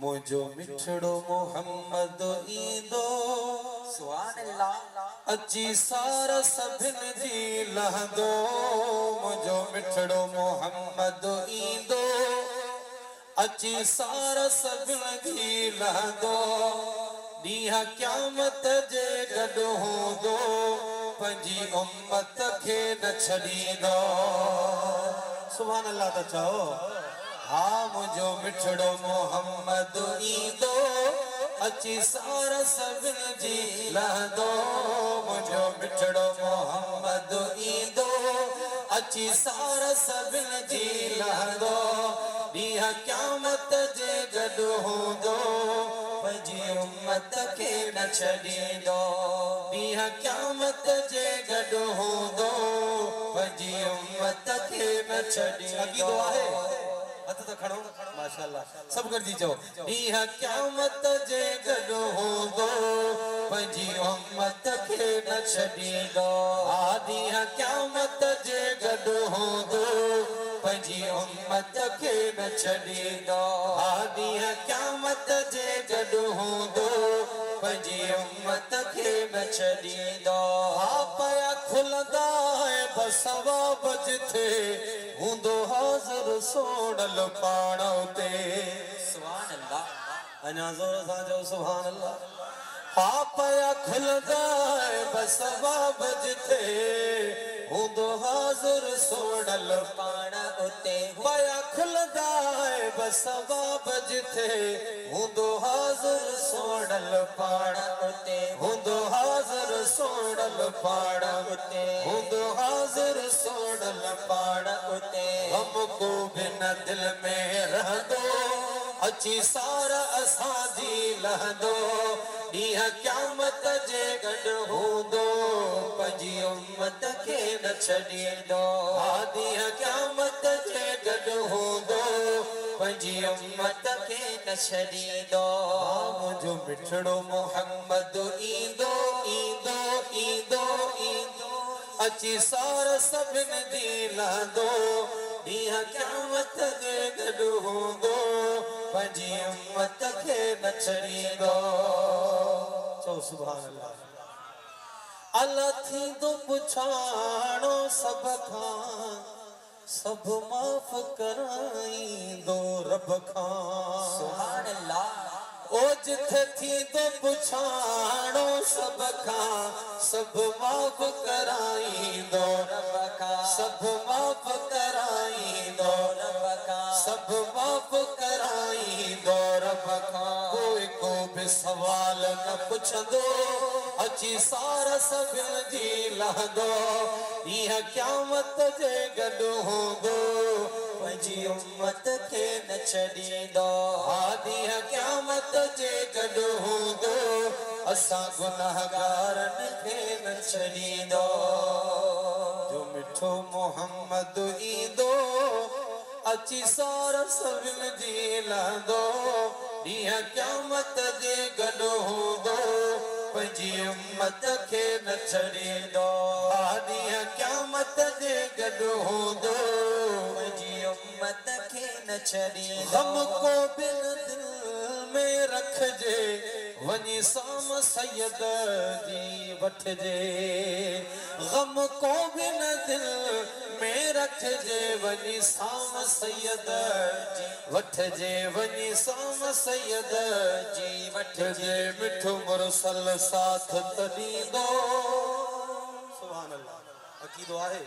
मुझो मिठड़ो मोहम्मद ईंदो सुभान अल्लाह अची सारा सभिन जी लहंदो। मुझो मिठड़ो मोहम्मद ईंदो अची सारा सभिन जी लहंदो। ॾींहं क़यामत जे गॾु हूंदो पंहिंजी उम्मत खे न छॾींदो। सुभान अल्लाह त चओ। हा मुझो मिठड़ो मोहम्मद ईंदो अची सारा सभिन जी लहंदो। मुझो मिठड़ो मोहम्मद ईंदो अची सारा सभिन जी लहंदो। ॾींहं क़यामत जे गॾु हूंदो पंहिंजी उम्मत खे न छॾींदो। ॾींहं क़यामत जे गॾु हूंदो पंहिंजी उम्मत खे न छॾींदो। हथ तो खड़ो माशाअल्लाह सब कर दी चओ। ॾींहं क़यामत जे गॾु हूंदो पंहिंजी उम्मत खे न छॾींदो। हा ॾींहं क़यामत जे गॾु हूंदो पंहिंजी उम्मत खे न छॾींदो। हा ॾींहं क़यामत जे गॾु हूंदो पंहिंजी उम्मत खे न छॾींदो। हा पया खुलंदा बसवाब जिथे हूंदो हाज़िर सोड़ल पाण उते। सुभान अल्लाह अञा ज़ोर सां चओ सुभान अल्लाह। हा पया खुलंदा बसवाब जिथे हूंदो हाज़िर सोड़ल पाण उते। पया खुलंदा बसवाब जिथे हूंदो हाज़िर सोड़ल पाण उते। हूंदो हाज़िर सोड़ल पाण उते। हूंदो हाज़िर सोड़ल पाण उते। गम को बि न दिल में रहंदो अची सारा असांजी लहंदो। ॾींहं क़यामत जे गॾु हूंदो पंहिंजी उम्मत खे न छॾींदो। हा ॾींहं क़यामत जे गॾु हूंदो पंहिंजी उम्मत खे न छॾींदो। हा मुंहिंजो मिठड़ो मोहम्मद ईंदो ईंदो ईंदो ईंदो अची सारा सभिन जी लहंदो। ॾींहं क़यामत जे गॾु हूंदो पंहिंजी उम्मत खे न छॾींदो। चओ सुभान अल्लाह। अल्लाह थींदो पुछाणो सभ खां सब माफ़ कराईंदो रब खां। सुभान अल्लाह ओ जिथे थींदो पुछाणो सब खां सब माफ़ कराईंदो रब खां। सब माफ़ कराईंदो रब खां। सब माफ़ कराईंदो रब खां। कोई को बि सवाल न पुछंदो अची सारा सभिन जी लहंदो। ॾींहं क़यामत जे गॾु हूंदो पंहिंजी उम्मत खे न छॾींदो। हा ॾींहं क़यामत जे गॾु हूंदो असां गुनाहगारनि खे न छॾींदो। जो मिठो मोहम्मद ईंदो अची सारा सभिन जी लहंदो। ॾींहं क़यामत जे गॾु हूंदो पंहिंजी उम्मत खे न छॾींदो। हा ॾींहं क़यामत जे गॾु हूंदो पंहिंजी उम्मत खे न छॾींदो। गम को बिन दिल में रखजे वञी साम सैयद जी वठजे। गम को बिन दिल में रखजे वञी साम सैयद जी वठजे वञी साम सैयद जी वठजे। मिठो मुरसल साथ त ॾींदो। सुभान अल्लाह। अक़ीदो आहे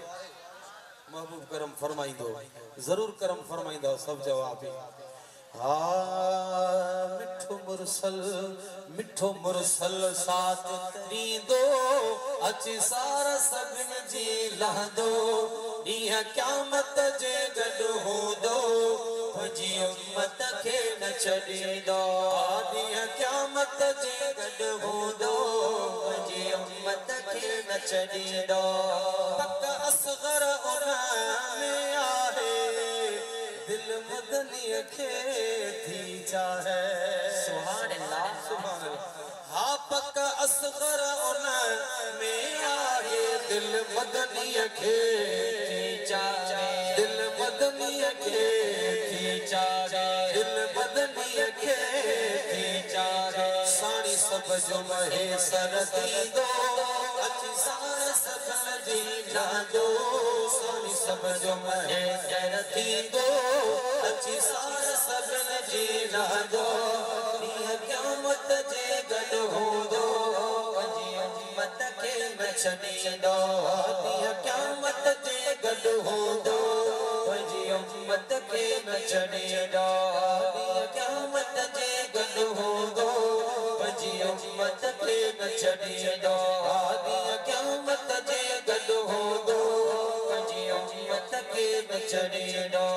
महबूब करम फरमाईंदो ज़रूर करम फरमाईंदो सब जवाब। हा मिठो मुरसल साथ ॾींदो अची सारा सभिन जी लहंदो। ॾींहं क़यामत जे गॾु हूंदो पंहिंजी उम्मत खे न छॾींदो। ॾींहं क़यामत जे गॾु हूंदो पंहिंजी उम्मत खे न छॾींदो। पक असग़र उन में आहे दिल मदनीअ खे थी चाहे। सुभान अल्लाह सुभान अल्लाह। हा पक असग़र उन में आहे दिल मदनीअ खे थी चाहे। दिल मदनीअ खे थी चाहे। दिल मदनीअ खे जो महेसर थींदो अची सार सभन जी लादो सोनी सब जो महेसर थींदो अची सार सभन जी लादो ॾींहुं क़यामत जे गॾु हूंदो पंहिंजी उम्मत खे न छॾींदो ॾींहुं क़यामत जे गॾु हूंदो पंहिंजी उम्मत खे न छॾींदो ॾींहुं क़यामत जे गॾु हूंदो पंहिंजी उम्मत खे न छॾींदो ॾींहुं क़यामत जे गॾु हूंदो पंहिंजी उम्मत खे न छॾींदो